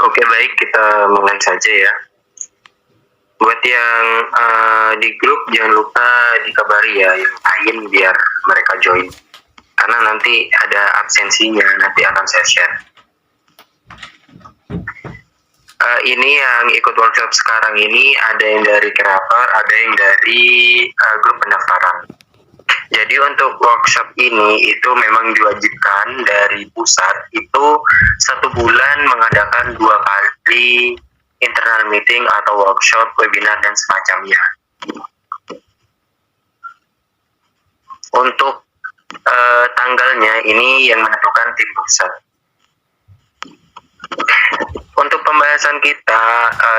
Oke, baik, kita mulai saja ya. Buat yang di grup jangan lupa dikabari ya yang lain biar mereka join. Karena nanti ada absensinya, nanti akan saya share. Ini yang ikut workshop sekarang ini ada yang dari kreator, ada yang dari grup pendaftaran. Jadi untuk workshop ini itu memang diwajibkan dari pusat itu 1 bulan mengadakan 2 kali internal meeting atau workshop, webinar dan semacamnya. Untuk tanggalnya ini yang menentukan tim pusat. Untuk pembahasan kita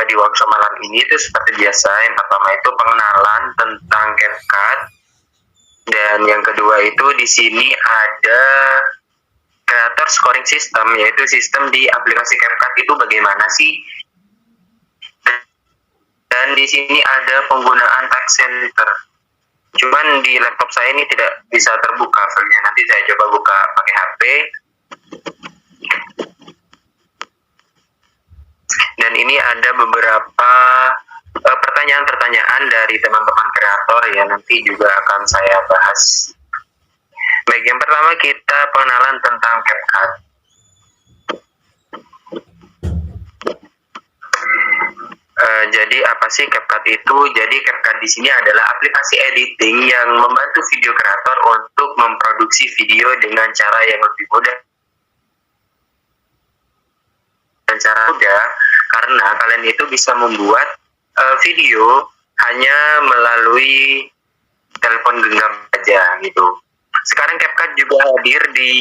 di workshop malam ini itu seperti biasa. Yang pertama itu pengenalan tentang CapCut. Dan yang kedua itu di sini ada creator scoring system, yaitu sistem di aplikasi CapCut itu bagaimana sih. Dan di sini ada penggunaan text center. Cuman di laptop saya ini tidak bisa terbuka filenya. Nanti saya coba buka pakai HP. Dan ini ada beberapa pertanyaan-pertanyaan dari teman-teman kreator ya, nanti juga akan saya bahas. Baik, yang pertama kita pengenalan tentang CapCut. Jadi apa sih CapCut itu? Jadi CapCut di sini adalah aplikasi editing yang membantu video kreator untuk memproduksi video dengan cara yang lebih mudah. Dan cara mudah karena kalian itu bisa membuat video hanya melalui telepon genggam saja gitu. Sekarang CapCut juga hadir di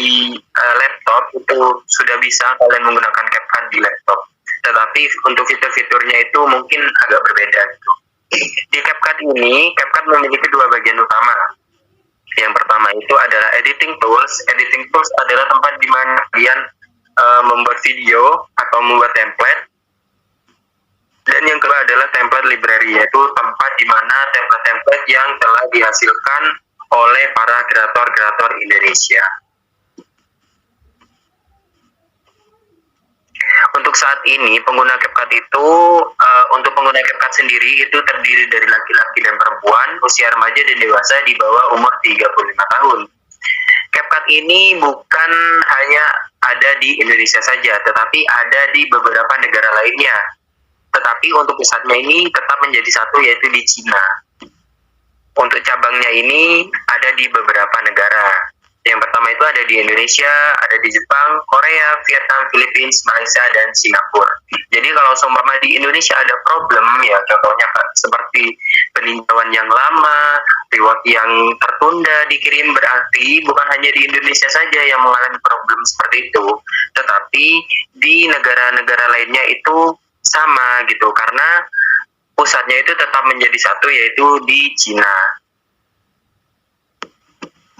laptop, itu sudah bisa kalian menggunakan CapCut di laptop. Tetapi untuk fitur-fiturnya itu mungkin agak berbeda gitu. Di CapCut ini, CapCut memiliki 2 bagian utama. Yang pertama itu adalah editing tools. Editing tools adalah tempat di mana kalian membuat video atau membuat template. Dan yang kedua adalah template library, yaitu tempat di mana template-template yang telah dihasilkan oleh para kreator-kreator Indonesia. Untuk saat ini pengguna CapCut itu untuk pengguna CapCut sendiri itu terdiri dari laki-laki dan perempuan, usia remaja dan dewasa di bawah umur 35 tahun. CapCut ini bukan hanya ada di Indonesia saja, tetapi ada di beberapa negara lainnya. Tetapi untuk pusatnya ini tetap menjadi satu, yaitu di Cina. Untuk cabangnya ini ada di beberapa negara. Yang pertama itu ada di Indonesia, ada di Jepang, Korea, Vietnam, Filipina, Malaysia, dan Singapura. Jadi kalau seumpama di Indonesia ada problem ya, contohnya seperti peninjauan yang lama, reward yang tertunda dikirim, berarti bukan hanya di Indonesia saja yang mengalami problem seperti itu, tetapi di negara-negara lainnya itu sama gitu, karena pusatnya itu tetap menjadi satu, yaitu di Cina.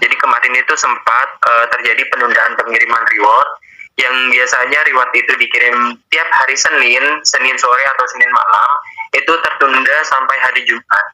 Jadi kemarin itu sempat terjadi penundaan pengiriman reward, yang biasanya reward itu dikirim tiap hari Senin sore atau Senin malam, itu tertunda sampai hari Jumat.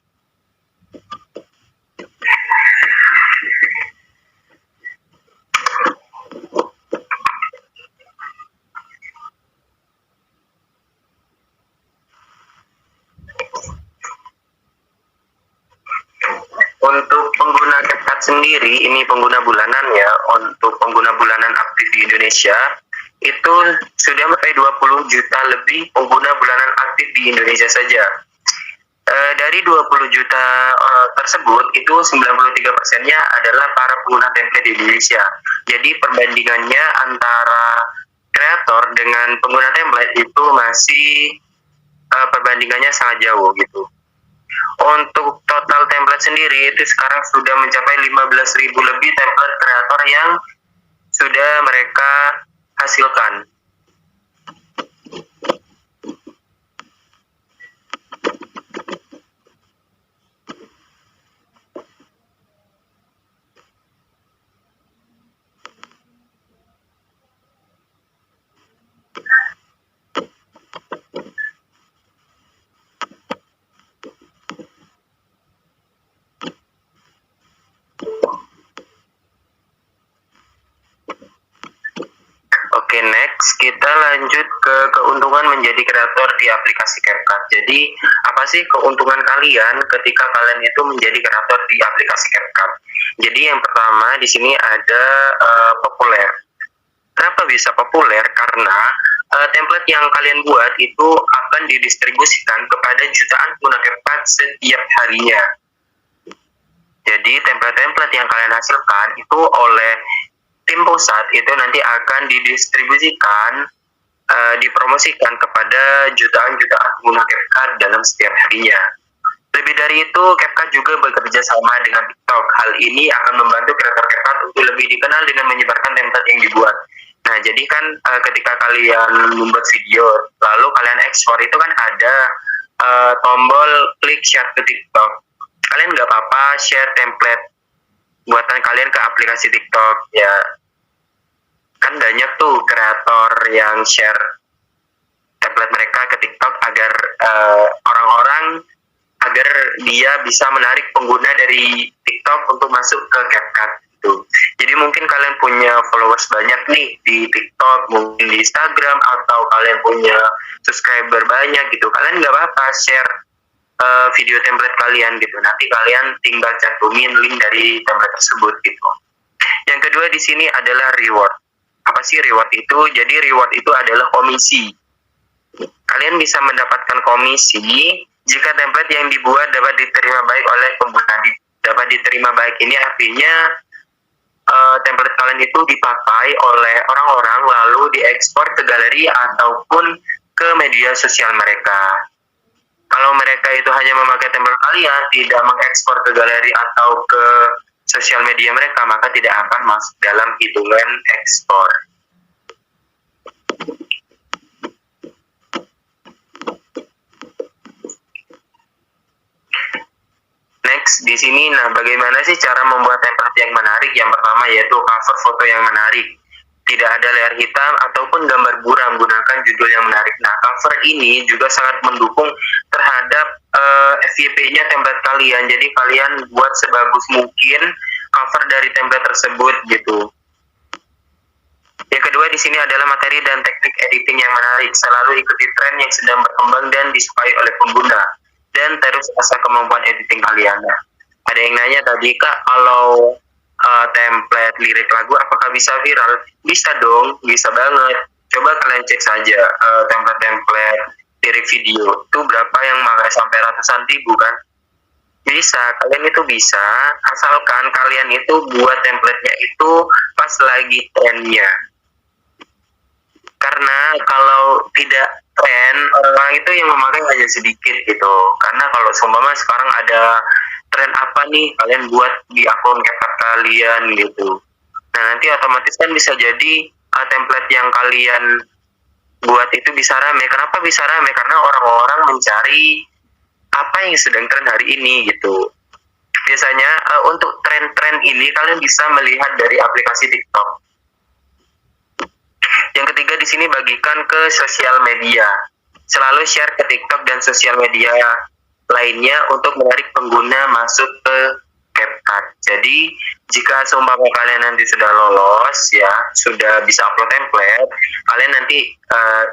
Untuk pengguna CapCut sendiri, ini pengguna bulanan ya. Untuk pengguna bulanan aktif di Indonesia, itu sudah sampai 20 juta lebih pengguna bulanan aktif di Indonesia saja. Dari 20 juta tersebut, itu 93%-nya adalah para pengguna template di Indonesia. Jadi perbandingannya antara kreator dengan pengguna template itu masih perbandingannya sangat jauh gitu. Untuk total template sendiri itu sekarang sudah mencapai 15.000 lebih template kreator yang sudah mereka hasilkan. Oke, next. lanjut ke keuntungan menjadi kreator di aplikasi CapCut. Jadi, apa sih keuntungan kalian ketika kalian itu menjadi kreator di aplikasi CapCut? Jadi, yang pertama di sini ada populer. Kenapa bisa populer? Karena template yang kalian buat itu akan didistribusikan kepada jutaan pengguna CapCut setiap harinya. Jadi, template-template yang kalian hasilkan itu oleh tim pusat itu nanti akan didistribusikan, dipromosikan kepada jutaan-jutaan pengguna CapCut dalam setiap harinya. Lebih dari itu, CapCut juga bekerja sama dengan TikTok. Hal ini akan membantu kreator CapCut untuk lebih dikenal dengan menyebarkan template yang dibuat. Nah, jadi kan ketika kalian membuat video, lalu kalian ekspor itu kan ada tombol klik share ke TikTok. Kalian nggak apa-apa share template buatan kalian ke aplikasi TikTok. Ya, kan banyak tuh kreator yang share template mereka ke TikTok agar orang-orang agar dia bisa menarik pengguna dari TikTok untuk masuk ke CapCut gitu. Jadi mungkin kalian punya followers banyak nih di TikTok, mungkin di Instagram, atau kalian punya subscriber banyak gitu. Kalian nggak apa-apa share video template kalian gitu. Nanti kalian tinggal cantumin link dari template tersebut gitu. Yang kedua di sini adalah reward. Apa sih reward itu? Jadi reward itu adalah komisi. Kalian bisa mendapatkan komisi jika template yang dibuat dapat diterima baik oleh pengguna. Dapat diterima baik ini artinya template kalian itu dipakai oleh orang-orang lalu diekspor ke galeri ataupun ke media sosial mereka. Kalau mereka itu hanya memakai template kalian, tidak mengekspor ke galeri atau ke sosial media mereka, maka tidak akan masuk dalam hitungan ekspor. Next, di sini, nah bagaimana sih cara membuat template yang menarik? Yang pertama yaitu cover foto yang menarik. Tidak ada layar hitam ataupun gambar buram, gunakan judul yang menarik. Nah, cover ini juga sangat mendukung terhadap FYP-nya template kalian. Jadi kalian buat sebagus mungkin cover dari template tersebut gitu. Yang kedua di sini adalah materi dan teknik editing yang menarik. Selalu ikuti tren yang sedang berkembang dan disukai oleh pengguna. Dan terus asah kemampuan editing kalian. Nah, ada yang nanya tadi, Kak, kalau template lirik lagu apakah bisa viral? Bisa dong, bisa banget. Coba kalian cek saja template-template lirik video itu berapa yang makai sampai ratusan ribu kan? Bisa, kalian itu bisa, asalkan kalian itu buat template-nya itu pas lagi trennya. Karena kalau tidak tren, orang-orang itu yang memakai hanya sedikit gitu. Karena kalau seumpama sekarang ada tren apa nih, kalian buat di akun CapCut kalian gitu. Nah, nanti otomatis kan bisa jadi template yang kalian buat itu bisa rame. Kenapa bisa rame? Karena orang-orang mencari apa yang sedang tren hari ini gitu. Biasanya untuk tren-tren ini kalian bisa melihat dari aplikasi TikTok. Yang ketiga di sini bagikan ke sosial media. Selalu share ke TikTok dan sosial media lainnya untuk menarik pengguna masuk ke CapCut. Jadi jika seumpama kalian nanti sudah lolos ya, sudah bisa upload template, kalian nanti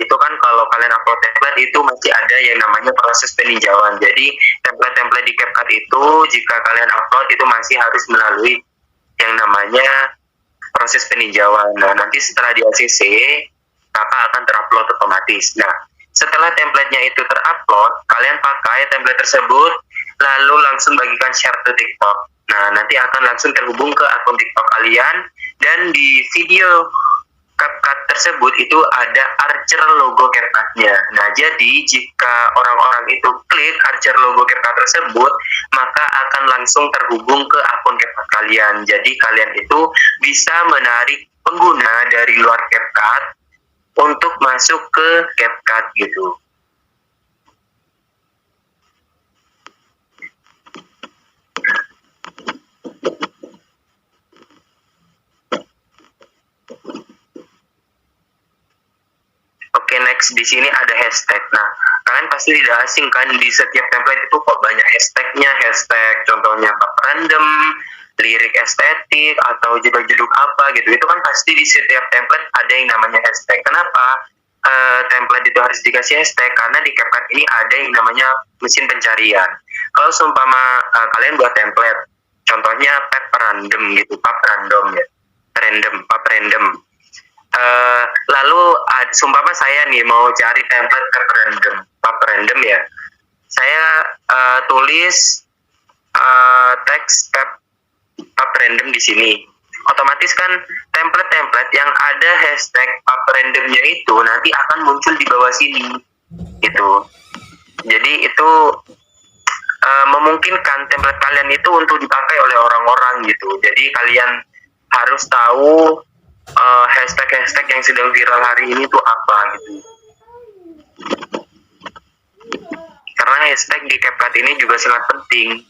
itu kan kalau kalian upload template itu masih ada yang namanya proses peninjauan. Jadi template-template di CapCut itu jika kalian upload itu masih harus melalui yang namanya proses peninjauan. Nah, nanti setelah di ACC maka akan terupload otomatis. Nah, setelah template-nya itu terupload, kalian pakai template tersebut lalu langsung bagikan share ke TikTok. Nah, nanti akan langsung terhubung ke akun TikTok kalian, dan di video CapCut tersebut itu ada Archer logo CapCut-nya. Nah, jadi jika orang-orang itu klik Archer logo CapCut tersebut, maka akan langsung terhubung ke akun CapCut kalian. Jadi kalian itu bisa menarik pengguna dari luar CapCut untuk masuk ke CapCut gitu. Oke, next di sini ada hashtag. Nah, kalian pasti tidak asing kan di setiap template itu kok banyak hashtagnya. Hashtag contohnya random, lirik estetik, atau jeduk-jeduk apa gitu. Itu kan pasti di setiap template ada yang namanya hashtag. Kenapa? template itu harus dikasih hashtag? Karena di CapCut ini ada yang namanya mesin pencarian. Kalau seumpama kalian buat template, contohnya pap random gitu, pap random ya, pap random. Lalu seumpama saya nih mau cari template pap random ya, saya tulis teks pap random di sini. Otomatis kan template-template yang ada hashtag pap randomnya itu nanti akan muncul di bawah sini gitu. Jadi itu memungkinkan template kalian itu untuk dipakai oleh orang-orang gitu. Jadi kalian harus tahu hashtag-hashtag yang sedang viral hari ini tuh apa gitu. Karena hashtag di CapCut ini juga sangat penting.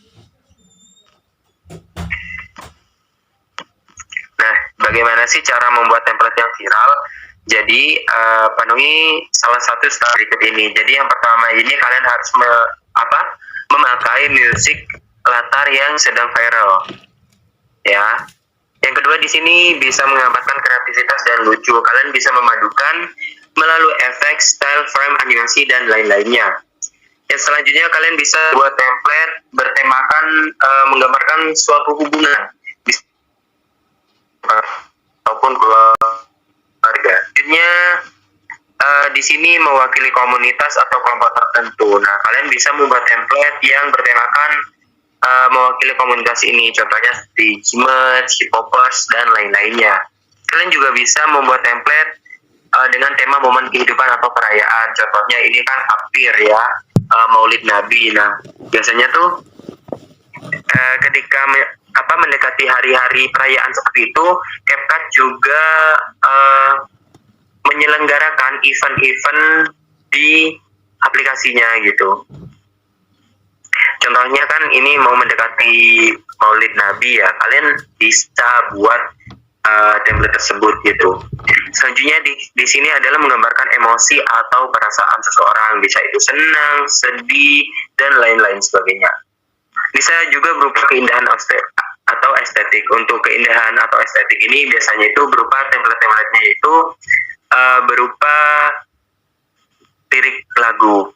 Nah, bagaimana sih cara membuat template yang viral? Jadi, penuhi salah satu step berikut ini. Jadi, yang pertama ini kalian harus memakai musik latar yang sedang viral. Ya. Yang kedua di sini bisa mengabarkan kreativitas dan lucu. Kalian bisa memadukan melalui efek, style, frame, animasi, dan lain-lainnya. Yang selanjutnya kalian bisa buat template bertemakan menggambarkan suatu hubungan ataupun keluarga. Selanjutnya di sini mewakili komunitas atau kelompok tertentu. Nah, kalian bisa membuat template yang bertemakan mewakili komunitas ini, contohnya seperti Jimet, Hip-Hopers, dan lain-lainnya. Kalian juga bisa membuat template dengan tema momen kehidupan atau perayaan. Contohnya ini kan Apir ya, Maulid Nabi. Nah, biasanya tuh ketika mendekati hari-hari perayaan seperti itu, CapCut juga menyelenggarakan event-event di aplikasinya gitu. Contohnya kan ini mau mendekati Maulid Nabi ya, kalian bisa buat template tersebut gitu. Selanjutnya di sini adalah menggambarkan emosi atau perasaan seseorang, bisa itu senang, sedih, dan lain-lain sebagainya. Bisa juga berupa keindahan atau estetik. Untuk keindahan atau estetik ini biasanya itu berupa template-templatenya itu berupa lirik lagu.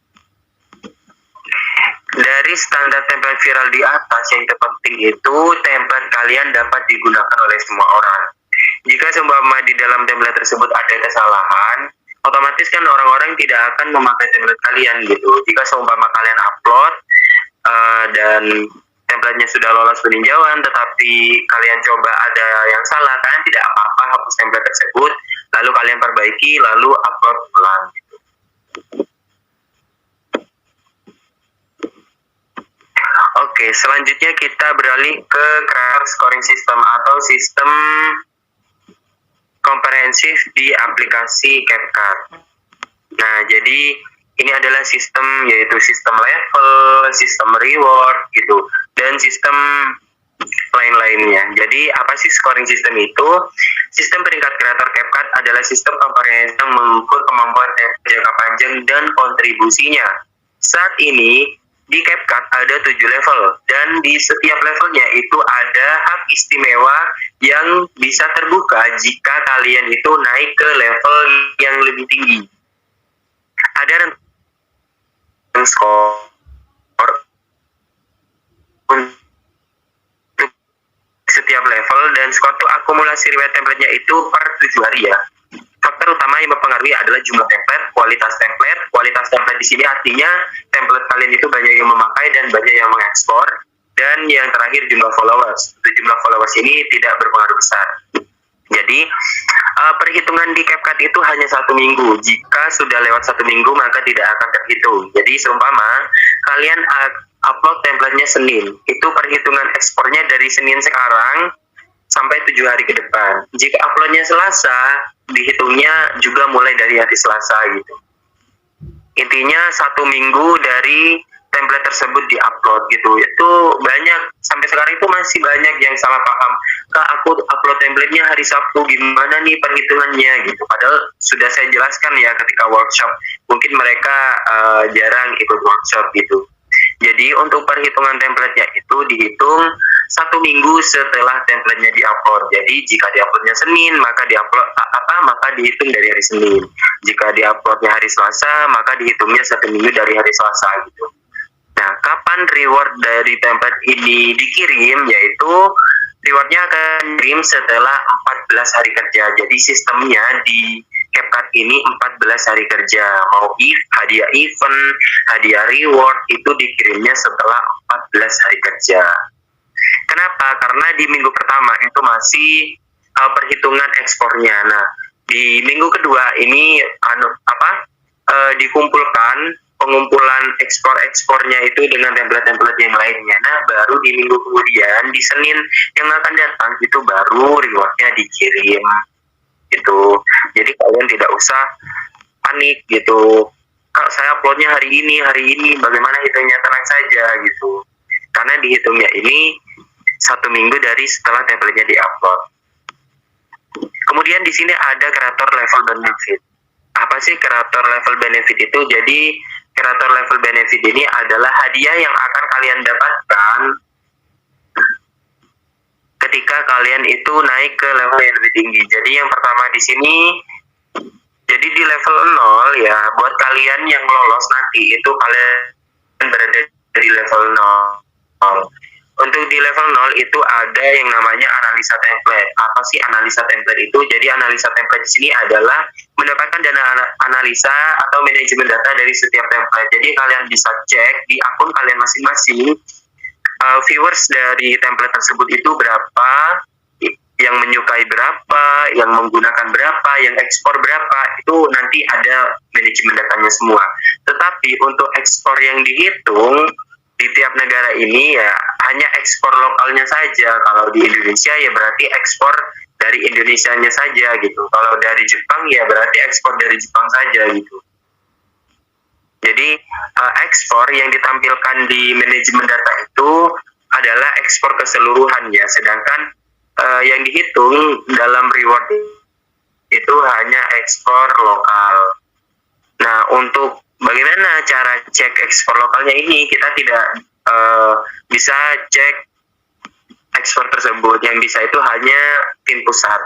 Dari standar template viral di atas, yang terpenting itu template kalian dapat digunakan oleh semua orang. Jika seumpama di dalam template tersebut ada kesalahan, otomatis kan orang-orang tidak akan memakai template kalian gitu. Jika seumpama kalian upload dan template-nya sudah lolos peninjauan, tetapi kalian coba ada yang salah, kalian tidak apa-apa hapus template tersebut, lalu kalian perbaiki, lalu upload ulang gitu. Oke, selanjutnya kita beralih ke creator scoring system atau sistem komprehensif di aplikasi CapCut. Nah, jadi ini adalah sistem, yaitu sistem level, sistem reward gitu, dan sistem lain-lainnya. Jadi apa sih scoring system itu? Sistem peringkat kreator CapCut adalah sistem komprehensif yang mengukur kemampuan jangka panjang dan kontribusinya. Saat ini di CapCut ada 7 level, dan di setiap levelnya itu ada hak istimewa yang bisa terbuka jika kalian itu naik ke level yang lebih tinggi. Ada rentang skor untuk setiap level, dan skor itu akumulasi riwayat template-nya itu per 7 hari ya. Faktor utama yang mempengaruhi adalah jumlah template, kualitas template. Kualitas template di sini artinya template kalian itu banyak yang memakai dan banyak yang mengekspor. Dan yang terakhir jumlah followers. Jumlah followers ini tidak berpengaruh besar. Jadi perhitungan di CapCut itu hanya 1 minggu. Jika sudah lewat 1 minggu maka tidak akan terhitung. Jadi seumpama kalian upload template-nya Senin, itu perhitungan ekspornya dari Senin sekarang sampai 7 hari ke depan. Jika uploadnya Selasa, dihitungnya juga mulai dari hari Selasa gitu. Intinya 1 minggu dari template tersebut diupload gitu. Itu banyak, sampai sekarang itu masih banyak yang salah paham. Kak, aku upload template-nya hari Sabtu, gimana nih perhitungannya gitu. Padahal sudah saya jelaskan ya ketika workshop. Mungkin mereka jarang ikut workshop gitu. Jadi untuk perhitungan template-nya itu dihitung 1 minggu setelah template-nya diupload. Jadi jika diuploadnya Senin, maka maka dihitung dari hari Senin. Jika diuploadnya hari Selasa, maka dihitungnya 1 minggu dari hari Selasa gitu. Nah, kapan reward dari template ini dikirim? Yaitu rewardnya akan dikirim setelah 14 hari kerja. Jadi sistemnya di CapCut ini 14 hari kerja. Mau hadiah event, hadiah reward itu dikirimnya setelah 14 hari kerja. Kenapa? Karena di minggu pertama itu masih perhitungan ekspornya. Nah, di minggu kedua ini dikumpulkan pengumpulan ekspornya itu dengan template-template yang lainnya. Nah, baru di minggu kemudian di Senin yang akan datang itu baru rewardnya dikirim gitu. Jadi kalian tidak usah panik gitu. Kalau saya uploadnya hari ini, bagaimana hitungnya? Tenang saja gitu. Karena dihitungnya ini 1 minggu dari setelah template-nya diupload. Kemudian di sini ada kreator level benefit. Apa sih kreator level benefit itu? Jadi kreator level benefit ini adalah hadiah yang akan kalian dapatkan ketika kalian itu naik ke level yang lebih tinggi. Jadi yang pertama di sini, jadi di level 0 ya, buat kalian yang lolos nanti itu kalian berada di level 0. Untuk di level 0 itu ada yang namanya analisa template. Apa sih analisa template itu? Jadi analisa template di sini adalah mendapatkan dana analisa atau manajemen data dari setiap template. Jadi kalian bisa cek di akun kalian masing-masing, viewers dari template tersebut itu berapa, yang menyukai berapa, yang menggunakan berapa, yang ekspor berapa, itu nanti ada manajemen datanya semua. Tetapi untuk ekspor yang dihitung di tiap negara ini ya hanya ekspor lokalnya saja. Kalau di Indonesia ya berarti ekspor dari Indonesianya saja gitu. Kalau dari Jepang ya berarti ekspor dari Jepang saja gitu. Jadi ekspor yang ditampilkan di manajemen data itu adalah ekspor keseluruhan ya. Sedangkan yang dihitung dalam reward itu hanya ekspor lokal. Nah, untuk bagaimana cara cek ekspor lokalnya ini, kita tidak bisa cek ekspor tersebut. Yang bisa itu hanya tim pusat.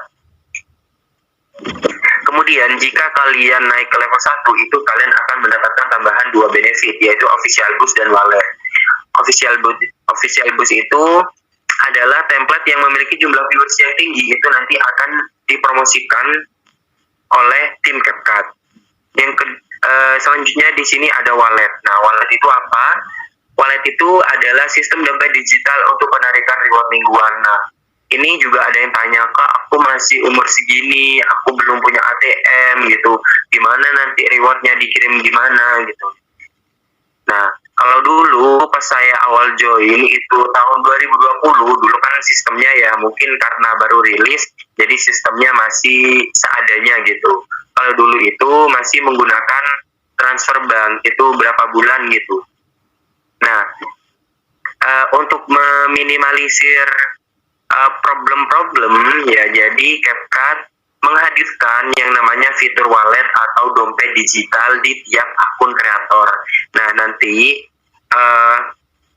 Kemudian jika kalian naik ke level 1 itu kalian akan mendapatkan tambahan 2 benefit, yaitu official boost dan wallet. Official boost itu adalah template yang memiliki jumlah viewers yang tinggi, itu nanti akan dipromosikan oleh tim CapCut. Selanjutnya di sini ada wallet. Nah, wallet itu apa? Wallet itu adalah sistem dompet digital untuk penarikan reward mingguan. Nah, ini juga ada yang tanya, Kak, aku masih umur segini, aku belum punya ATM gitu. Gimana nanti rewardnya dikirim gimana gitu. Nah, kalau dulu pas saya awal join itu tahun 2020, dulu kan sistemnya ya mungkin karena baru rilis, jadi sistemnya masih seadanya gitu. Kalau dulu itu masih menggunakan transfer bank, itu berapa bulan gitu. Nah, untuk meminimalisir problem-problem ya, jadi CapCut menghadirkan yang namanya fitur wallet atau dompet digital di tiap akun kreator. Nah, nanti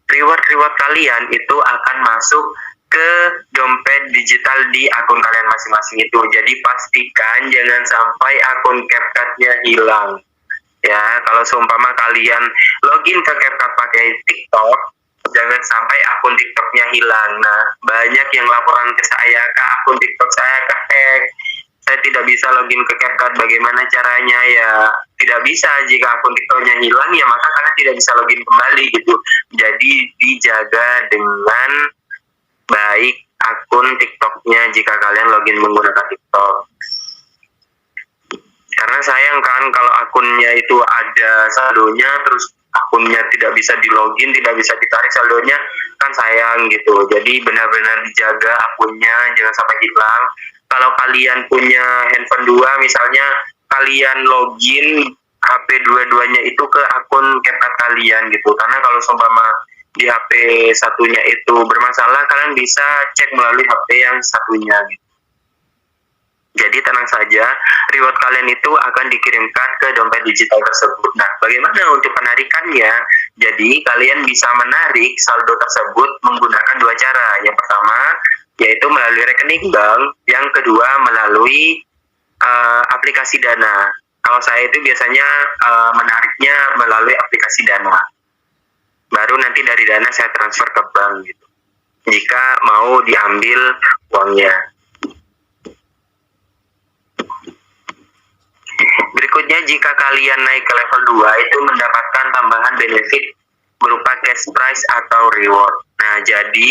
reward kalian itu akan masuk ke dompet digital di akun kalian masing-masing itu. Jadi pastikan jangan sampai akun CapCut-nya hilang. Ya, kalau seumpama kalian login ke CapCut pakai TikTok, jangan sampai akun TikTok-nya hilang. Nah, banyak yang laporan ke saya, Kak, akun TikTok saya kehack. Saya tidak bisa login ke CapCut, bagaimana caranya? Ya, tidak bisa. Jika akun TikTok-nya hilang, ya maka kalian tidak bisa login kembali gitu. Jadi, dijaga dengan baik akun TikTok-nya jika kalian login menggunakan TikTok. Karena sayang kan kalau akunnya itu ada saldonya, terus akunnya tidak bisa di login, tidak bisa ditarik saldonya, kan sayang gitu. Jadi benar-benar dijaga akunnya, jangan sampai hilang. Kalau kalian punya handphone 2, misalnya kalian login HP dua-duanya itu ke akun CapCut kalian gitu. Karena kalau seumpama di HP satunya itu bermasalah, kalian bisa cek melalui HP yang satunya gitu. Jadi tenang saja, reward kalian itu akan dikirimkan ke dompet digital tersebut. Nah, bagaimana untuk penarikannya? Jadi kalian bisa menarik saldo tersebut menggunakan dua cara. Yang pertama yaitu melalui rekening bank, yang kedua melalui aplikasi Dana. Kalau saya itu biasanya menariknya melalui aplikasi Dana. Baru nanti dari Dana saya transfer ke bank gitu. Jika mau diambil uangnya. Berikutnya, jika kalian naik ke level 2 itu mendapatkan tambahan benefit berupa cash prize atau reward. Nah, jadi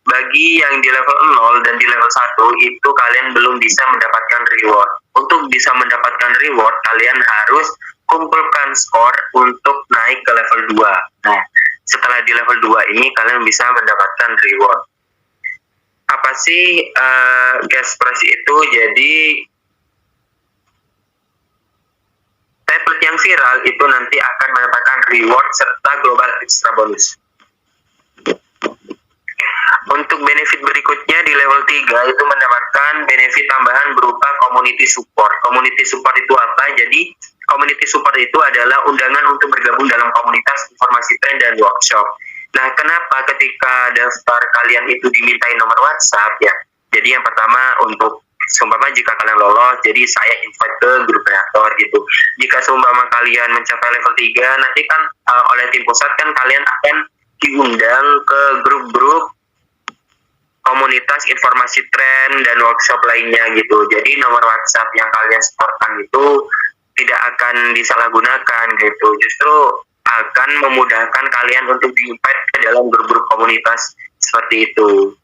bagi yang di level 0 dan di level 1 itu kalian belum bisa mendapatkan reward. Untuk bisa mendapatkan reward, kalian harus kumpulkan skor untuk naik ke level 2. Nah, setelah di level 2 ini kalian bisa mendapatkan reward. Apa sih cash prize itu? Jadi template yang viral itu nanti akan mendapatkan reward serta global extra bonus. Untuk benefit berikutnya di level 3 itu mendapatkan benefit tambahan berupa community support. Community support itu apa? Jadi community support itu adalah undangan untuk bergabung dalam komunitas informasi tren dan workshop. Nah, kenapa ketika daftar kalian itu dimintai nomor WhatsApp ya? Jadi yang pertama untuk seumpama jika kalian lolos, jadi saya invite ke grup kreator gitu. Jika seumpama kalian mencapai level 3, nanti kan oleh tim pusat kan kalian akan diundang ke grup-grup komunitas informasi tren dan workshop lainnya gitu. Jadi nomor WhatsApp yang kalian setorkan itu tidak akan disalahgunakan gitu. Justru akan memudahkan kalian untuk di-invite ke dalam grup-grup komunitas seperti itu.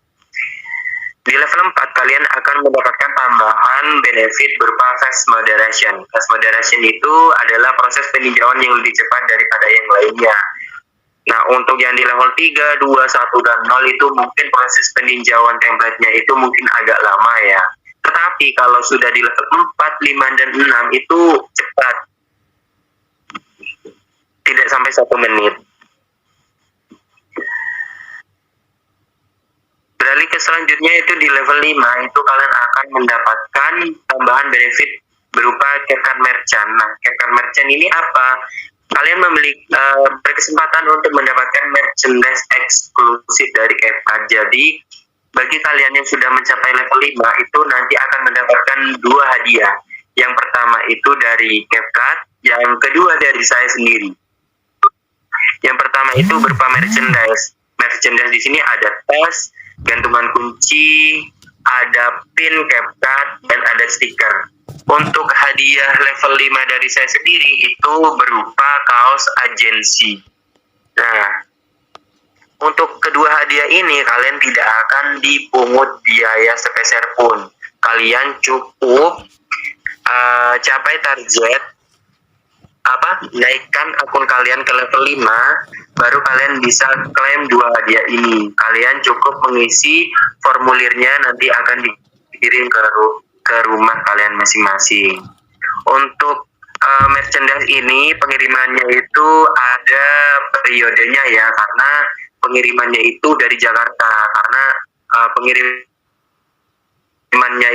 Di level 4, kalian akan mendapatkan tambahan benefit berupa fast moderation. Fast moderation itu adalah proses peninjauan yang lebih cepat daripada yang lainnya. Nah, untuk yang di level 3, 2, 1, dan 0 itu mungkin proses peninjauan template-nya itu mungkin agak lama ya. Tetapi kalau sudah di level 4, 5, dan 6 itu cepat. Tidak sampai 1 menit. Beralih ke selanjutnya itu di level 5 itu kalian akan mendapatkan tambahan benefit berupa CapCut Merchant. Nah, CapCut Merchant ini apa? Kalian memiliki berkesempatan untuk mendapatkan merchandise eksklusif dari CapCut. Jadi bagi kalian yang sudah mencapai level 5 itu nanti akan mendapatkan 2 hadiah. Yang pertama itu dari CapCut, yang kedua dari saya sendiri. Yang pertama itu berupa merchandise. Merchandise di sini ada tas, gantungan kunci, ada pin CapCut, dan ada stiker. Untuk hadiah level 5 dari saya sendiri itu berupa kaos agensi. Nah, untuk kedua hadiah ini kalian tidak akan dipungut biaya sepeser pun. Kalian cukup capai target naikkan akun kalian ke level 5, baru kalian bisa klaim 2 hadiah ini. Kalian cukup mengisi formulirnya, nanti akan dikirim ke rumah kalian masing-masing. Untuk merchandise ini pengirimannya itu ada periodenya ya, karena pengirimannya itu dari Jakarta, karena pengirimannya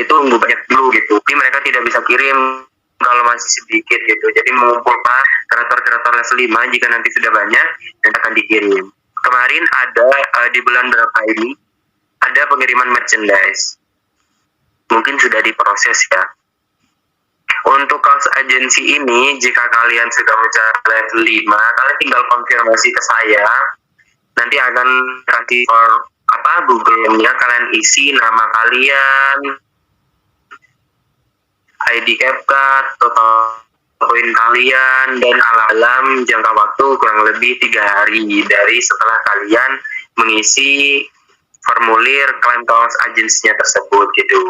itu nunggu banyak dulu gitu. Jadi mereka tidak bisa kirim kalau masih sedikit gitu. Jadi mengumpulkan kreator-kreator level 5, jika nanti sudah banyak dan akan dikirim. Kemarin ada di bulan berapa ini ada pengiriman merchandise. Mungkin sudah diproses ya. Untuk kaos agensi ini, jika kalian sudah mencapai level 5, kalian tinggal konfirmasi ke saya. Nanti akan kasih Google-nya, kalian isi nama kalian, ID CapCut, total poin kalian, dan alam jangka waktu kurang lebih 3 hari dari setelah kalian mengisi formulir klaim kaos agensinya tersebut gitu.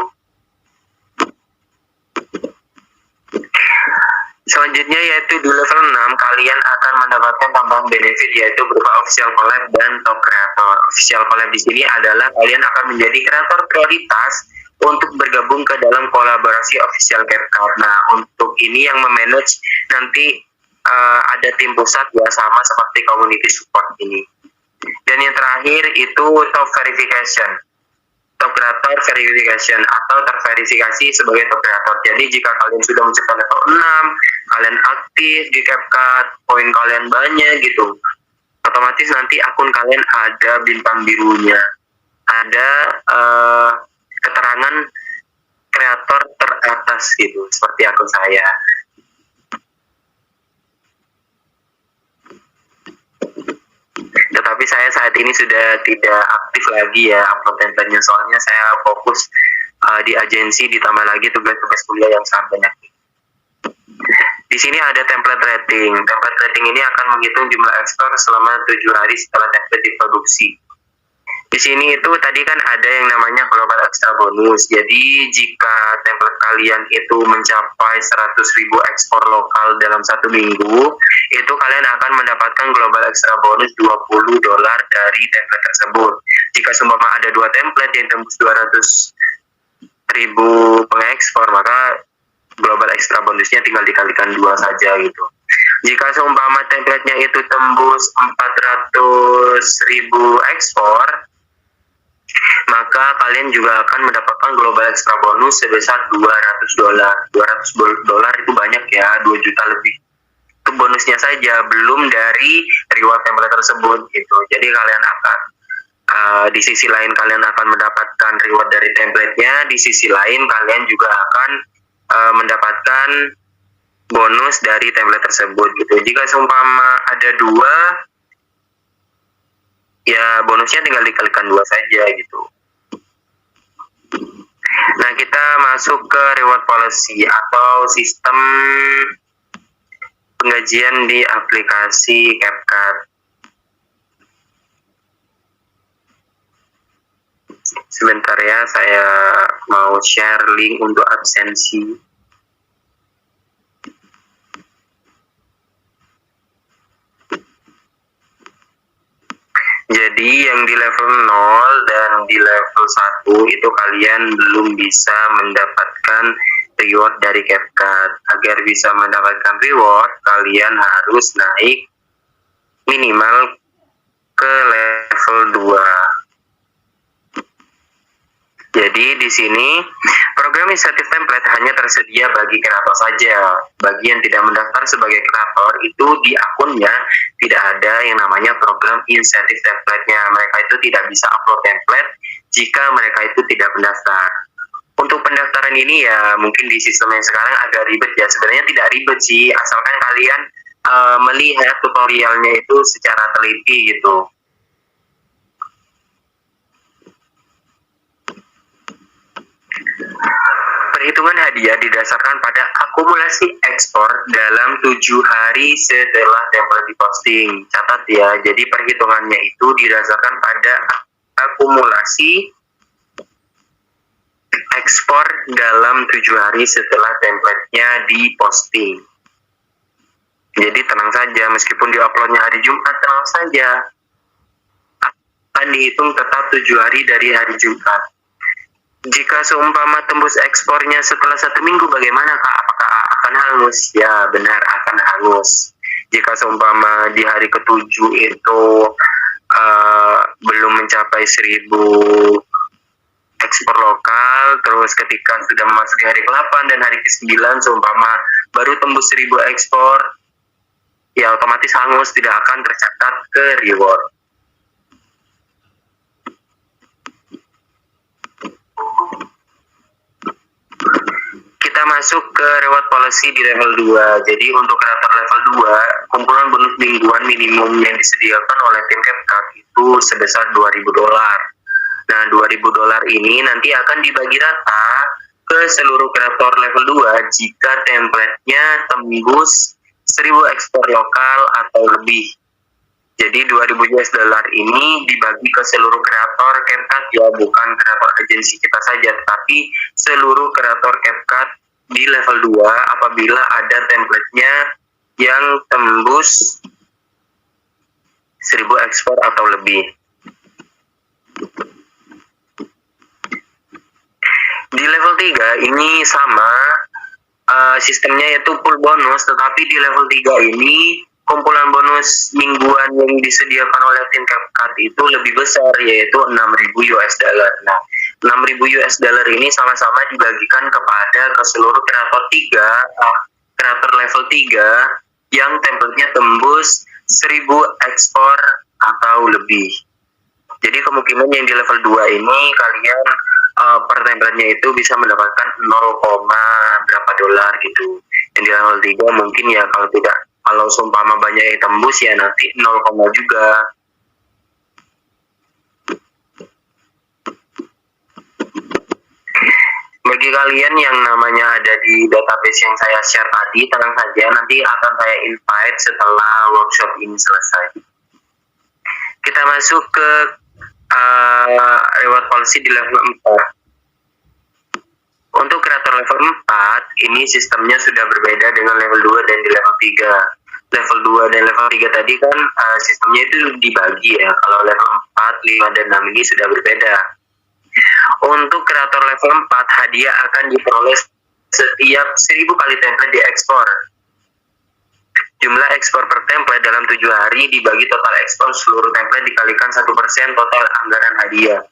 Selanjutnya yaitu di level 6 kalian akan mendapatkan tambahan benefit yaitu berupa official collab dan top creator. Official collab di sini adalah kalian akan menjadi kreator prioritas untuk bergabung ke dalam kolaborasi official CapCut. Nah, untuk ini yang memanage nanti ada tim pusat ya, sama seperti community support ini. Dan yang terakhir itu top verification. Top creator verification atau terverifikasi sebagai top creator. Jadi jika kalian sudah mencapai level 6, kalian aktif di CapCut, poin kalian banyak gitu, otomatis nanti akun kalian ada bintang birunya, ada keterangan kreator teratas gitu, seperti akun saya. Tetapi saya saat ini sudah tidak aktif lagi ya upload template-nya, soalnya saya fokus di agensi, ditambah lagi tugas-tugas kuliah yang sangat banyak. Di sini ada template rating. Template rating ini akan menghitung jumlah ekspor selama 7 hari setelah template diproduksi. Di sini itu tadi kan ada yang namanya global extra bonus. Jadi jika template kalian itu mencapai 100.000 ekspor lokal dalam 1 minggu, itu kalian akan mendapatkan global extra bonus $20 dari template tersebut. Jika seumpama ada 2 template yang tembus 200.000 pengekspor, maka global extra bonusnya tinggal dikalikan 2 saja gitu. Jika seumpama template-nya itu tembus 400.000 ekspor, maka kalian juga akan mendapatkan global extra bonus sebesar $200. $200 itu banyak ya, 2 juta lebih. Itu bonusnya saja, belum dari reward template tersebut gitu. Jadi kalian akan di sisi lain kalian akan mendapatkan reward dari template-nya, di sisi lain kalian juga akan mendapatkan bonus dari template tersebut gitu. Jika seumpama ada 2, ya bonusnya tinggal dikalikan 2 saja gitu. Nah, kita masuk ke reward policy atau sistem penggajian di aplikasi CapCut. Sebentar ya, saya mau share link untuk absensi. Jadi yang di level 0 dan di level 1 itu kalian belum bisa mendapatkan reward dari CapCut. Agar bisa mendapatkan reward, kalian harus naik minimal ke level 2. Jadi di sini program insentif template hanya tersedia bagi kreator saja. Bagi yang tidak mendaftar sebagai kreator, itu di akunnya tidak ada yang namanya program insentif template-nya. Mereka itu tidak bisa upload template jika mereka itu tidak mendaftar. Untuk pendaftaran ini ya mungkin di sistem yang sekarang agak ribet ya. Sebenarnya tidak ribet sih, asalkan kalian melihat tutorialnya itu secara teliti gitu. Perhitungan hadiah didasarkan pada akumulasi ekspor dalam 7 hari setelah template diposting. Catat ya, jadi perhitungannya itu didasarkan pada akumulasi ekspor dalam 7 hari setelah template-nya diposting. Jadi tenang saja, meskipun diuploadnya hari Jumat, tenang saja, akan dihitung tetap 7 hari dari hari Jumat. Jika seumpama tembus ekspornya setelah 1 minggu, bagaimana Kak? Apakah akan hangus? Ya benar, akan hangus. Jika seumpama di hari ke-7 itu belum mencapai 1.000 ekspor lokal, terus ketika sudah memasuki hari ke-8 dan hari ke-9 seumpama baru tembus 1.000 ekspor, ya otomatis hangus, tidak akan tercatat ke reward. Kita masuk ke reward policy di level 2. Jadi untuk kreator level 2, kumpulan bonus mingguan minimum yang disediakan oleh tim CapCut itu sebesar $2.000. Nah, $2.000 ini nanti akan dibagi rata ke seluruh kreator level 2 jika template-nya tembus 1.000 ekspor lokal atau lebih. Jadi $2.000 ini dibagi ke seluruh kreator CapCut ya, bukan kreator agensi kita saja, tapi seluruh kreator CapCut di level 2 apabila ada template-nya yang tembus 1.000 ekspor atau lebih. Di level 3 ini sama, sistemnya yaitu full bonus, tetapi di level 3 ini kumpulan bonus mingguan yang disediakan oleh tim CapCut itu lebih besar, yaitu $6.000. Nah, $6.000 ini sama-sama dibagikan kepada ke seluruh kreator level 3 yang template-nya tembus 1000 ekspor atau lebih. Jadi kemungkinan yang di level 2 ini kalian per template-nya itu bisa mendapatkan 0, berapa dolar gitu. Yang di level 3 mungkin ya kalau seumpama banyak yang tembus ya nanti 0, juga. Bagi kalian yang namanya ada di database yang saya share tadi, tenang saja, nanti akan saya invite setelah workshop ini selesai. Kita masuk ke reward policy di level 4. Untuk kreator level 4, ini sistemnya sudah berbeda dengan level 2 dan di level 3. Level 2 dan level 3 tadi kan sistemnya itu dibagi ya. Kalau level 4, 5, dan 6 ini sudah berbeda. Untuk kreator level 4, hadiah akan diperoleh setiap 1000 kali template diekspor. Jumlah ekspor per template dalam 7 hari dibagi total ekspor seluruh template dikalikan 1% total anggaran hadiah.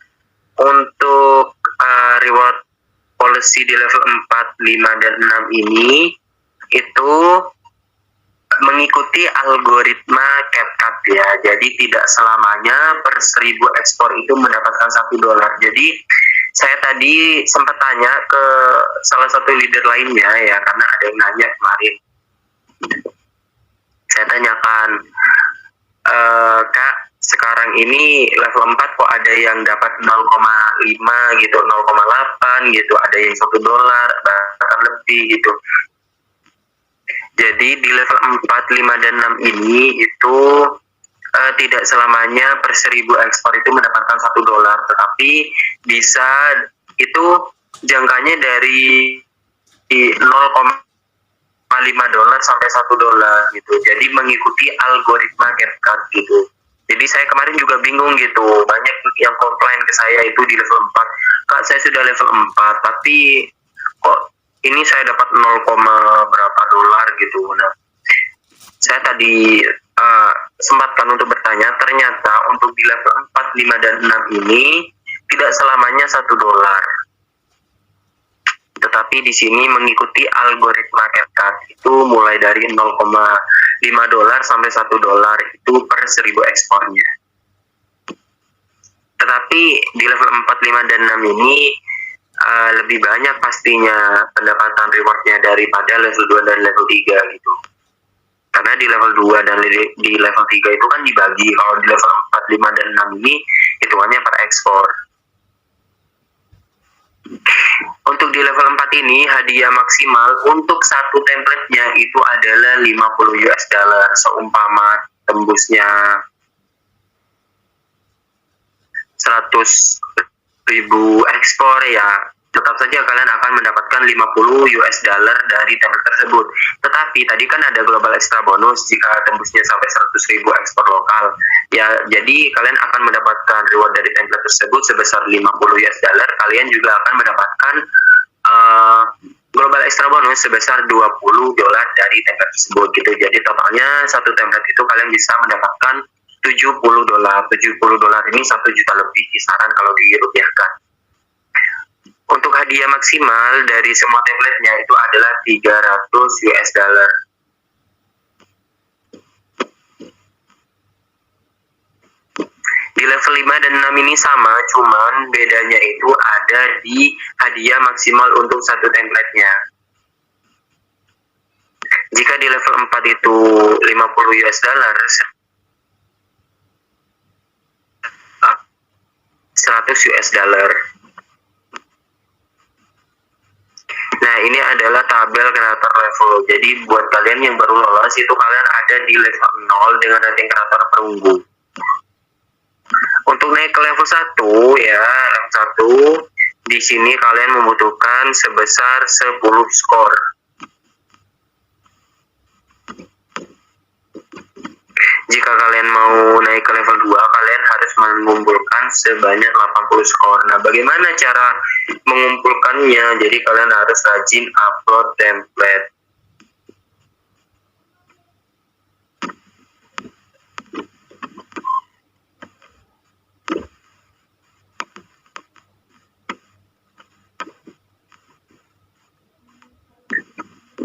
Untuk reward policy di level 4, 5, dan 6 ini itu mengikuti algoritma CapCut ya. Jadi tidak selamanya per 1000 ekspor itu mendapatkan $1. Jadi saya tadi sempat tanya ke salah satu leader lainnya ya, karena ada yang nanya kemarin. Saya tanyakan, Kak, sekarang ini level 4 kok ada yang dapat 0,5 gitu, 0,8 gitu, ada yang $1 bahkan lebih gitu. Jadi di level 4, 5, dan 6 ini itu tidak selamanya per 1000 ekspor itu mendapatkan $1, tetapi bisa itu jangkanya dari $0,5 sampai $1 gitu. Jadi mengikuti algoritma CapCut gitu. Jadi saya kemarin juga bingung gitu, banyak yang komplain ke saya itu di level 4, Kak saya sudah level 4 tapi kok ini saya dapat 0, berapa dolar gitu. Nah, saya tadi sempatkan untuk bertanya, ternyata untuk di level 4, 5, dan 6 ini tidak selamanya $1. Tetapi di sini mengikuti algoritma CapCut itu mulai dari $0,5 sampai $1 itu per 1000 ekspornya. Tetapi di level 4, 5, dan 6 ini lebih banyak pastinya pendapatan rewardnya daripada level 2 dan level 3 gitu. Karena di level 2 dan di level 3 itu kan dibagi. Kalau di level 4, 5, dan 6 ini hitungannya per ekspor. Untuk di level 4 ini hadiah maksimal untuk satu template-nya itu adalah $50 seumpama tembusnya 100.000 ekspor ya, tetap saja kalian akan mendapatkan $50 dari template tersebut. Tetapi tadi kan ada global extra bonus jika tembusnya sampai 100.000 ekspor lokal ya, jadi kalian akan mendapatkan reward dari template tersebut sebesar $50. Kalian juga akan mendapatkan global extra bonus sebesar $20 dari template tersebut gitu. Jadi totalnya satu template itu kalian bisa mendapatkan $70. $70 ini 1 juta lebih kisaran kalau dirupiahkan. Untuk hadiah maksimal dari semua template-nya itu adalah $300. Di level 5 dan 6 ini sama, cuman bedanya itu ada di hadiah maksimal untuk satu template-nya. Jika di level 4 itu $50, $100. Nah, ini adalah tabel kreator level. Jadi buat kalian yang baru lolos itu kalian ada di level 0 dengan rating kreator perunggu. Untuk naik ke level 1 ya, level 1 di sini kalian membutuhkan sebesar 10 skor. Jika kalian mau naik ke level 2, kalian harus mengumpulkan sebanyak 80 skor. Nah, bagaimana cara mengumpulkannya? Jadi kalian harus rajin upload template.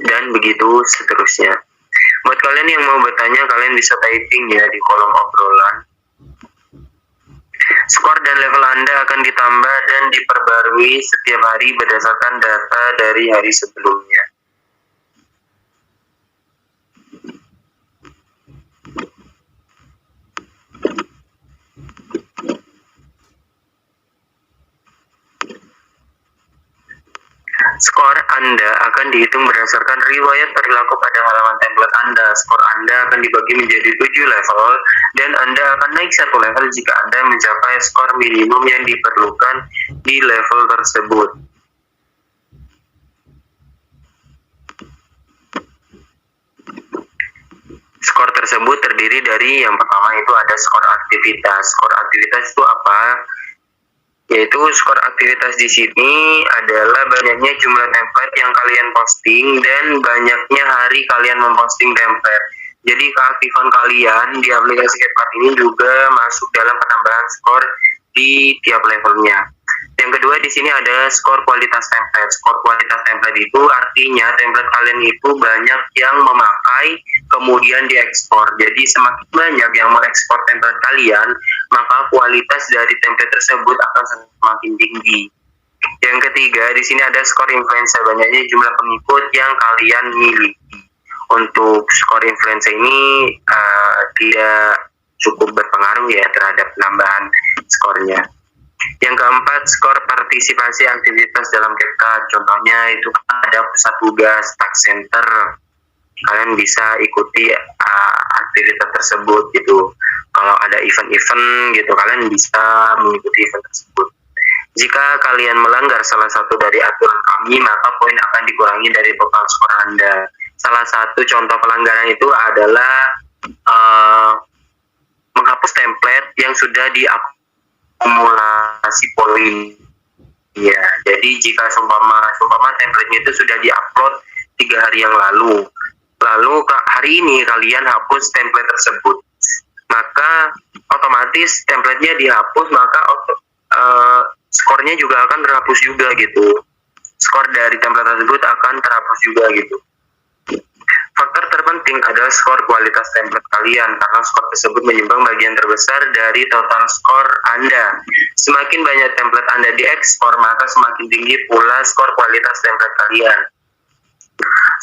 Dan begitu seterusnya. Buat kalian yang mau bertanya, kalian bisa typing ya di kolom obrolan. Skor dan level Anda akan ditambah dan diperbarui setiap hari berdasarkan data dari hari sebelumnya. Skor Anda akan dihitung berdasarkan riwayat perilaku pada halaman template Anda. Skor Anda akan dibagi menjadi 7 level, dan Anda akan naik 1 level jika Anda mencapai skor minimum yang diperlukan di level tersebut. Skor tersebut terdiri dari yang pertama itu ada skor aktivitas. Skor aktivitas itu apa? Yaitu skor aktivitas di sini adalah banyaknya jumlah template yang kalian posting dan banyaknya hari kalian memposting template. Jadi keaktifan kalian di aplikasi CapCut ini juga masuk dalam penambahan skor di tiap levelnya. Yang kedua di sini ada skor kualitas template. Skor kualitas template itu artinya template kalian itu banyak yang memakai kemudian diekspor. Jadi semakin banyak yang mengekspor template kalian, maka kualitas dari template tersebut akan semakin tinggi. Yang ketiga di sini ada skor influencer, banyaknya jumlah pengikut yang kalian miliki. Untuk skor influencer ini tidak cukup berpengaruh ya terhadap penambahan skornya. Yang keempat, skor partisipasi aktivitas dalam CapCut. Contohnya itu ada pusat tugas, task center. Kalian bisa ikuti aktivitas tersebut gitu. Kalau ada event-event gitu, kalian bisa mengikuti event tersebut. Jika kalian melanggar salah satu dari aturan kami, maka poin akan dikurangi dari total skor Anda. Salah satu contoh pelanggaran itu adalah menghapus template yang sudah diakumulasi poin. Ya, jadi jika seumpama template-nya itu sudah diupload 3 hari yang lalu hari ini kalian hapus template tersebut, maka otomatis template-nya dihapus, maka skornya juga akan terhapus juga gitu. Skor dari template tersebut akan terhapus juga gitu. Faktor terpenting adalah skor kualitas template kalian, karena skor tersebut menyumbang bagian terbesar dari total skor Anda. Semakin banyak template Anda diekspor, maka semakin tinggi pula skor kualitas template kalian.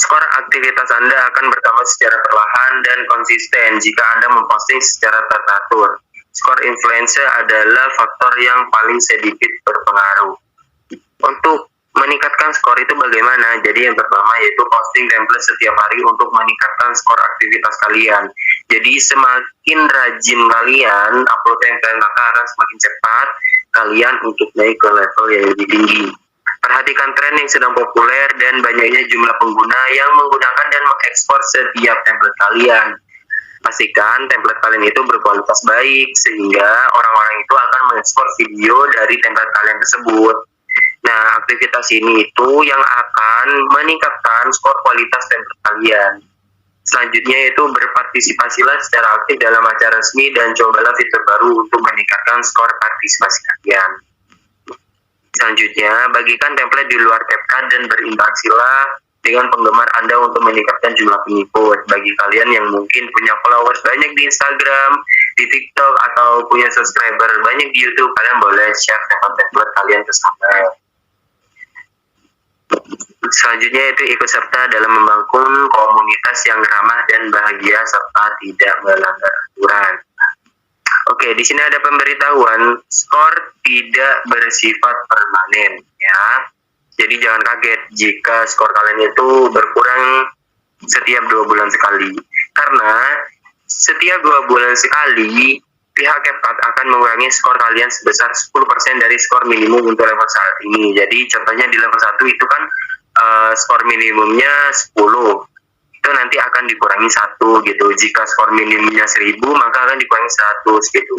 Skor aktivitas Anda akan bertambah secara perlahan dan konsisten jika Anda memposting secara teratur. Skor influencer adalah faktor yang paling sedikit berpengaruh. Untuk meningkatkan skor itu bagaimana? Jadi yang pertama yaitu posting template setiap hari untuk meningkatkan skor aktivitas kalian. Jadi semakin rajin kalian upload template, maka akan semakin cepat kalian untuk naik ke level yang lebih tinggi. Perhatikan tren yang sedang populer dan banyaknya jumlah pengguna yang menggunakan dan mengekspor setiap template kalian. Pastikan template kalian itu berkualitas baik sehingga orang-orang itu akan mengekspor video dari template kalian tersebut. Nah, aktivitas ini itu yang akan meningkatkan skor kualitas template kalian. Selanjutnya itu berpartisipasilah secara aktif dalam acara resmi dan cobalah fitur baru untuk meningkatkan skor partisipasi kalian. Selanjutnya, bagikan template di luar CapCut dan berinteraksilah dengan penggemar Anda untuk meningkatkan jumlah pengikut. Bagi kalian yang mungkin punya followers banyak di Instagram, di TikTok, atau punya subscriber banyak di YouTube, kalian boleh share template kalian ke sana. Selanjutnya itu ikut serta dalam membangun komunitas yang ramah dan bahagia serta tidak melanggar aturan. Oke, di sini ada pemberitahuan, skor tidak bersifat permanen ya. Jadi jangan kaget jika skor kalian itu berkurang setiap 2 bulan sekali. Karena setiap 2 bulan sekali pihak CapCut akan mengurangi skor kalian sebesar 10% dari skor minimum untuk level saat ini. Jadi contohnya di level 1 itu kan skor minimumnya 10. Itu nanti akan dikurangi 1 gitu. Jika skor minimumnya 1000, maka akan dikurangi 100 gitu.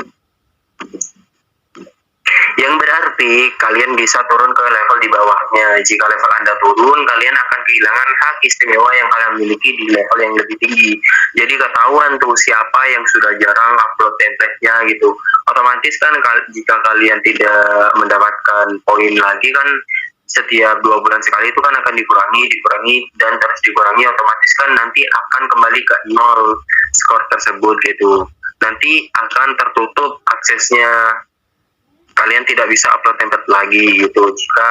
Yang berarti kalian bisa turun ke level di bawahnya. Jika level Anda turun, kalian akan kehilangan hak istimewa yang kalian miliki di level yang lebih tinggi. Jadi ketahuan tuh siapa yang sudah jarang upload template-nya gitu. Otomatis kan jika kalian tidak mendapatkan poin lagi kan, setiap 2 bulan sekali itu kan akan dikurangi dan terus dikurangi, otomatis kan nanti akan kembali ke nol skor tersebut gitu. Nanti akan tertutup aksesnya, kalian tidak bisa upload template lagi gitu jika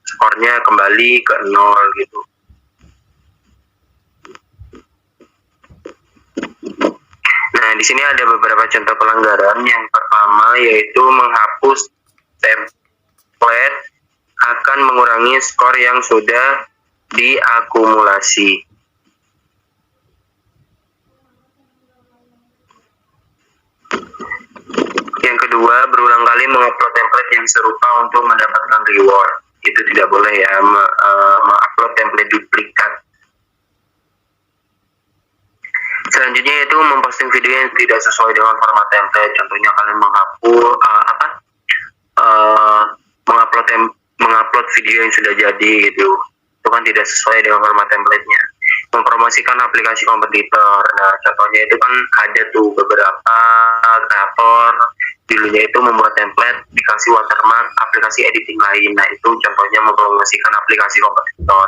skornya kembali ke nol gitu. Nah, di sini ada beberapa contoh pelanggaran. Yang pertama yaitu menghapus template akan mengurangi skor yang sudah diakumulasi. Yang kedua, berulang kali mengupload template yang serupa untuk mendapatkan reward. Itu tidak boleh ya, mengupload template duplikat. Selanjutnya yaitu memposting video yang tidak sesuai dengan format template. Contohnya kalian mengupload video yang sudah jadi gitu. Itu kan tidak sesuai dengan format template-nya. Mempromosikan aplikasi kompetitor. Nah, contohnya itu kan ada tuh beberapa kreator dulunya itu membuat template dikasih watermark aplikasi editing lain. Nah, itu contohnya mempromosikan aplikasi kompetitor.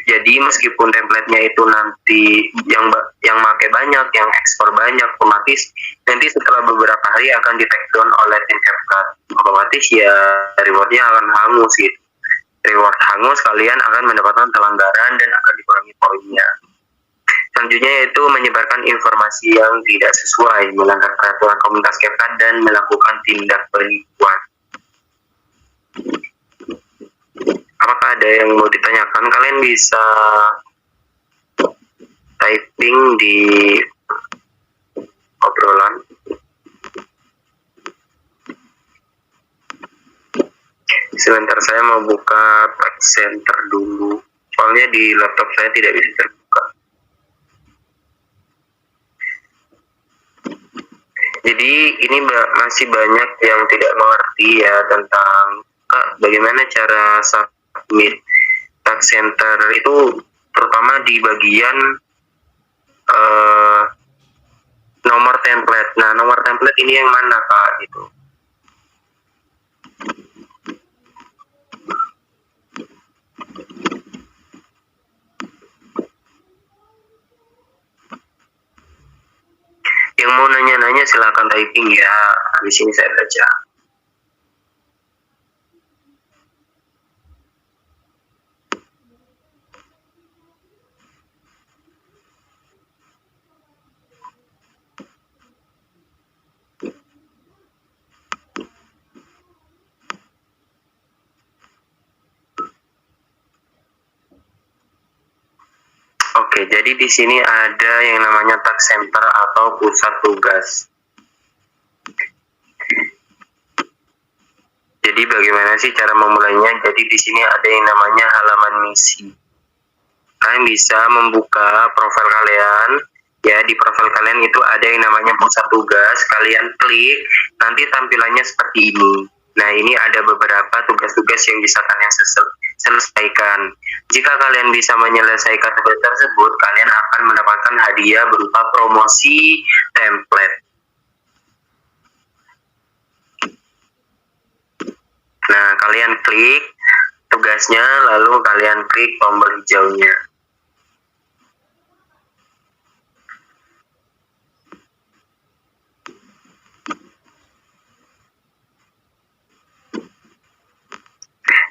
Jadi meskipun template-nya itu nanti yang pakai banyak, yang ekspor banyak, otomatis nanti setelah beberapa hari akan di take down oleh tim CapCut. Otomatis ya rewardnya akan hangus gitu. Reward hangus, kalian akan mendapatkan pelanggaran dan akan dikurangi poinnya. Selanjutnya yaitu menyebarkan informasi yang tidak sesuai, melanggar peraturan komunitas CapCut dan melakukan tindak penipuan. Apakah ada yang mau ditanyakan? Kalian bisa typing di obrolan. Sebentar, saya mau buka text center dulu. Soalnya di laptop saya tidak bisa terbuka. Jadi ini masih banyak yang tidak mengerti ya tentang bagaimana cara submit text center itu, terutama di bagian nomor template. Nah, nomor template ini yang mana Kak gitu. Yang mau nanya-nanya silakan typing ya, habis ini saya baca. Oke, jadi di sini ada yang namanya task center atau pusat tugas. Jadi bagaimana sih cara memulainya? Jadi di sini ada yang namanya halaman misi. Kalian bisa membuka profil kalian. Ya, di profil kalian itu ada yang namanya pusat tugas. Kalian klik, nanti tampilannya seperti ini. Nah, ini ada beberapa tugas-tugas yang bisa kalian selesaikan. Jika kalian bisa menyelesaikan tugas tersebut, kalian akan mendapatkan hadiah berupa promosi template. Nah, kalian klik tugasnya, lalu kalian klik tombol hijaunya.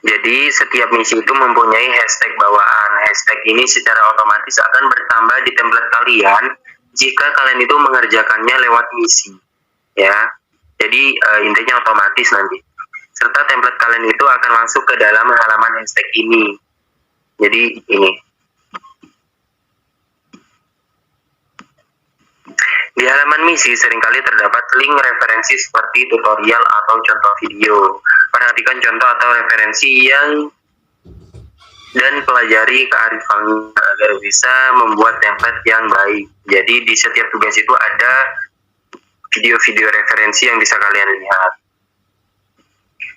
Jadi setiap misi itu mempunyai hashtag bawaan. Hashtag ini secara otomatis akan bertambah di template kalian jika kalian itu mengerjakannya lewat misi. Ya, jadi intinya otomatis nanti. Serta template kalian itu akan masuk ke dalam halaman hashtag ini. Jadi ini. Di halaman misi seringkali terdapat link referensi seperti tutorial atau contoh video. Perhatikan contoh atau referensi dan pelajari kearifan agar bisa membuat template yang baik. Jadi di setiap tugas itu ada video-video referensi yang bisa kalian lihat.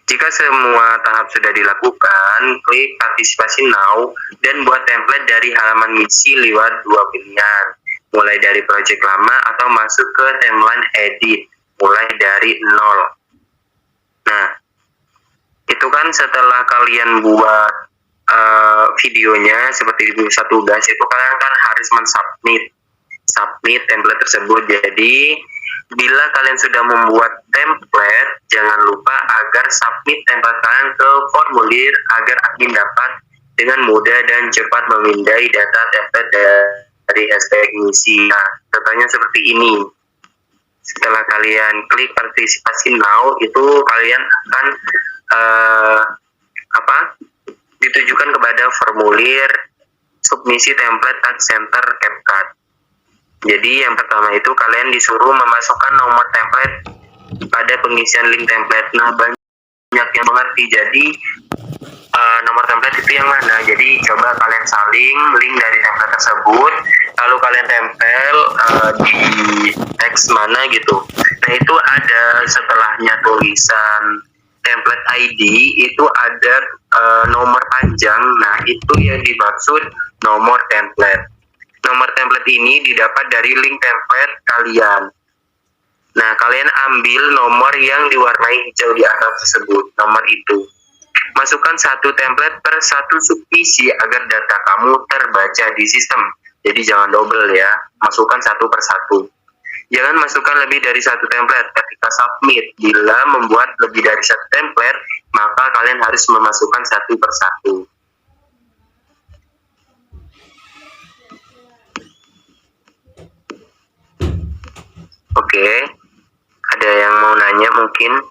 Jika semua tahap sudah dilakukan, klik partisipasi now dan buat template dari halaman misi lewat 2 pilihan. Mulai dari project lama atau masuk ke timeline edit, mulai dari 0. Nah, itu kan setelah kalian buat videonya seperti di satu tugas itu kalian kan harus submit template tersebut. Jadi bila kalian sudah membuat template, jangan lupa agar submit template kalian ke formulir agar admin dapat dengan mudah dan cepat memindai data template dari hashtag misi. Nah, contohnya seperti ini. Setelah kalian klik partisipasi now, itu kalian akan ditujukan kepada formulir submisi template at center CapCut. Jadi yang pertama itu kalian disuruh memasukkan nomor template pada pengisian link template. Nah, banyak yang mengerti. Jadi nomor template itu yang mana? Jadi coba kalian salin link dari template tersebut, lalu kalian tempel di teks mana gitu. Nah, itu ada setelahnya tulisan template ID, itu ada nomor panjang. Nah, itu yang dimaksud nomor template. Nomor template ini didapat dari link template kalian. Nah, kalian ambil nomor yang diwarnai hijau di atas tersebut, nomor itu. Masukkan satu template per satu submisi agar data kamu terbaca di sistem. Jadi jangan double ya, masukkan satu per satu. Jangan masukkan lebih dari satu template ketika submit. Bila membuat lebih dari satu template, maka kalian harus memasukkan satu per satu. Oke, ada yang mau nanya mungkin?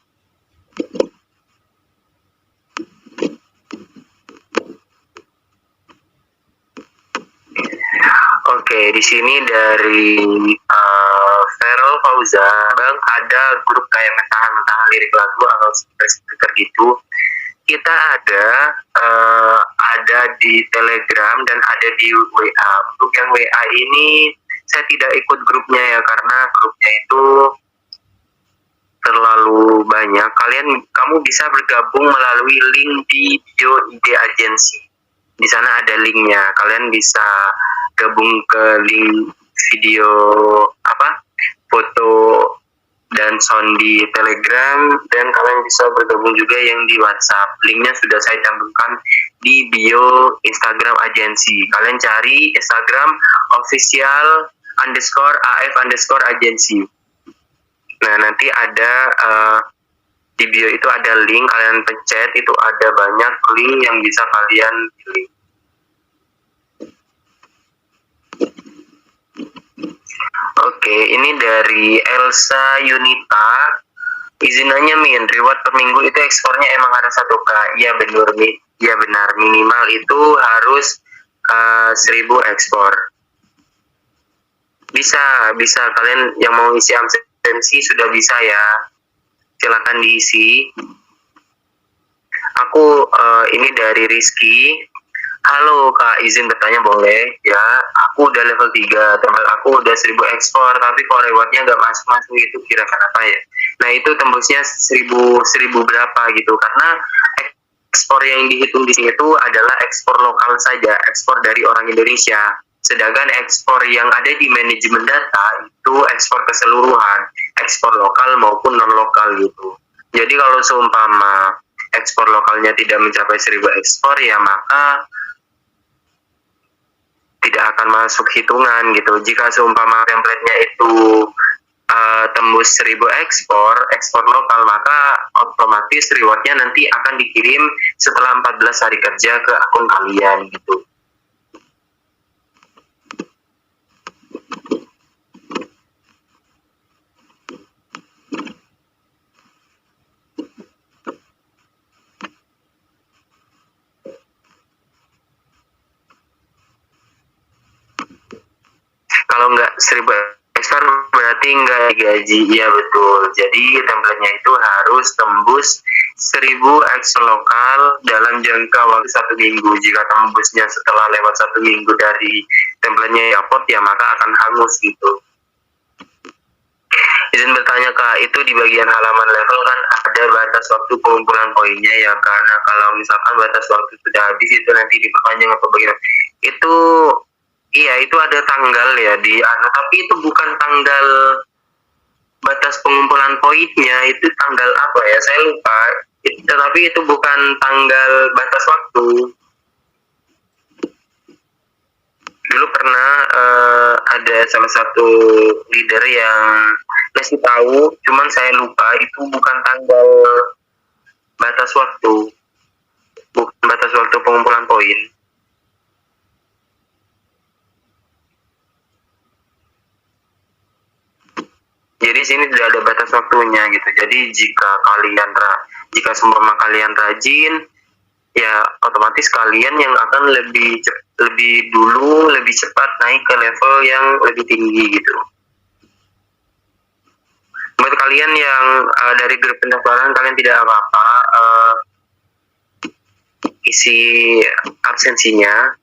Oke, di sini dari Feral Fauza, Bang, ada grup kayak mentahan-mentahan lirik lagu atau speaker gitu. Kita ada di Telegram dan ada di WA. Untuk yang WA ini saya tidak ikut grupnya ya, karena grupnya itu terlalu banyak. Kamu bisa bergabung melalui link di bio IG agensi. Di sana ada linknya. Kalian bisa gabung ke link video foto dan sound di Telegram, dan kalian bisa bergabung juga yang di WhatsApp. Linknya sudah saya cantumkan di bio Instagram agensi. Kalian cari Instagram official_AF_agency. Nah, nanti ada di bio itu ada link, kalian pencet, itu ada banyak link yang bisa kalian pilih. Oke, ini dari Elsa Yunita. Izinannya Min, reward per minggu itu ekspornya emang ada 1K. Iya benar, minimal itu harus 1000 ekspor. Bisa kalian yang mau isi absensi sudah bisa ya. Silakan diisi. Aku ini dari Rizky. Halo Kak, izin bertanya boleh? Ya, aku udah level 3, tempat aku udah 1000 ekspor, tapi kalau rewardnya nggak masuk-masuk itu kira kenapa ya? Nah, itu tembusnya 1000 berapa gitu, karena ekspor yang dihitung di sini itu adalah ekspor lokal saja, ekspor dari orang Indonesia. Sedangkan ekspor yang ada di manajemen data itu ekspor keseluruhan, ekspor lokal maupun non-lokal gitu. Jadi kalau seumpama ekspor lokalnya tidak mencapai 1000 ekspor, ya maka tidak akan masuk hitungan gitu. Jika seumpama template-nya itu tembus 1000 ekspor lokal, maka otomatis rewardnya nanti akan dikirim setelah 14 hari kerja ke akun kalian gitu. Kalau nggak 1000 ekspor berarti nggak digaji. Iya betul. Jadi template-nya itu harus tembus 1000 ekspor lokal dalam jangka waktu 1 minggu. Jika tembusnya setelah lewat 1 minggu dari template-nya upload, ya maka akan hangus gitu. Izin bertanya Kak, itu di bagian halaman level kan ada batas waktu pengumpulan poinnya ya, karena kalau misalkan batas waktu sudah habis itu nanti diperpanjang atau bagaimana? Itu iya, itu ada tanggal ya tapi itu bukan tanggal batas pengumpulan poinnya, itu tanggal apa ya? Saya lupa. Tapi itu bukan tanggal batas waktu. Dulu pernah ada salah satu leader yang ngasih tahu, cuman saya lupa itu bukan tanggal batas waktu, bukan batas waktu pengumpulan poin. Jadi sini tidak ada batas waktunya gitu. Jadi jika seumpama kalian rajin, ya otomatis kalian yang akan lebih dulu, lebih cepat naik ke level yang lebih tinggi gitu. Buat kalian yang dari grup pendaftaran kalian tidak apa-apa isi absensinya.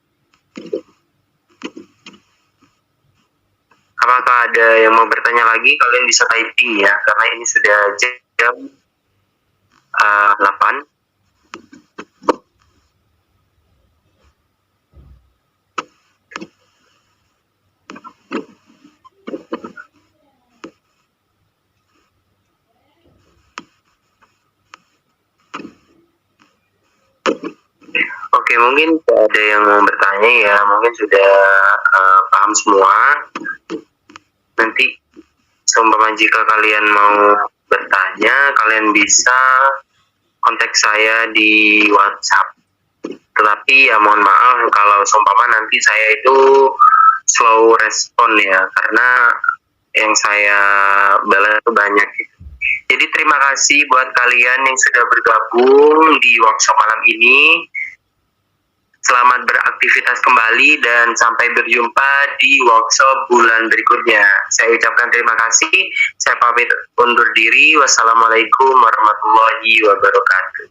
Apakah ada yang mau bertanya lagi? Kalian bisa typing ya, karena ini sudah jam 8. Oke, mungkin ada yang mau bertanya ya, mungkin sudah paham semua. Nanti seumpama jika kalian mau bertanya, kalian bisa kontak saya di WhatsApp. Tetapi ya mohon maaf kalau seumpama nanti saya itu slow respon ya, karena yang saya balas itu banyak. Jadi terima kasih buat kalian yang sudah bergabung di workshop malam ini. Selamat beraktivitas kembali dan sampai berjumpa di workshop bulan berikutnya. Saya ucapkan terima kasih. Saya pamit undur diri. Wassalamualaikum warahmatullahi wabarakatuh.